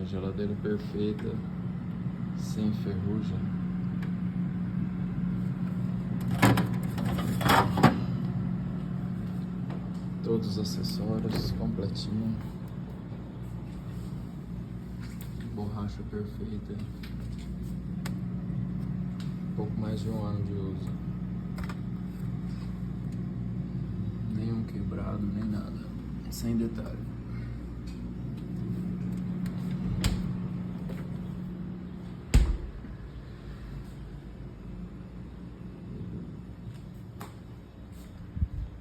A geladeira perfeita, sem ferrugem. Todos os acessórios completinho. Borracha perfeita. Pouco mais de 1 ano de uso. Nenhum quebrado, nem nada. Sem detalhe.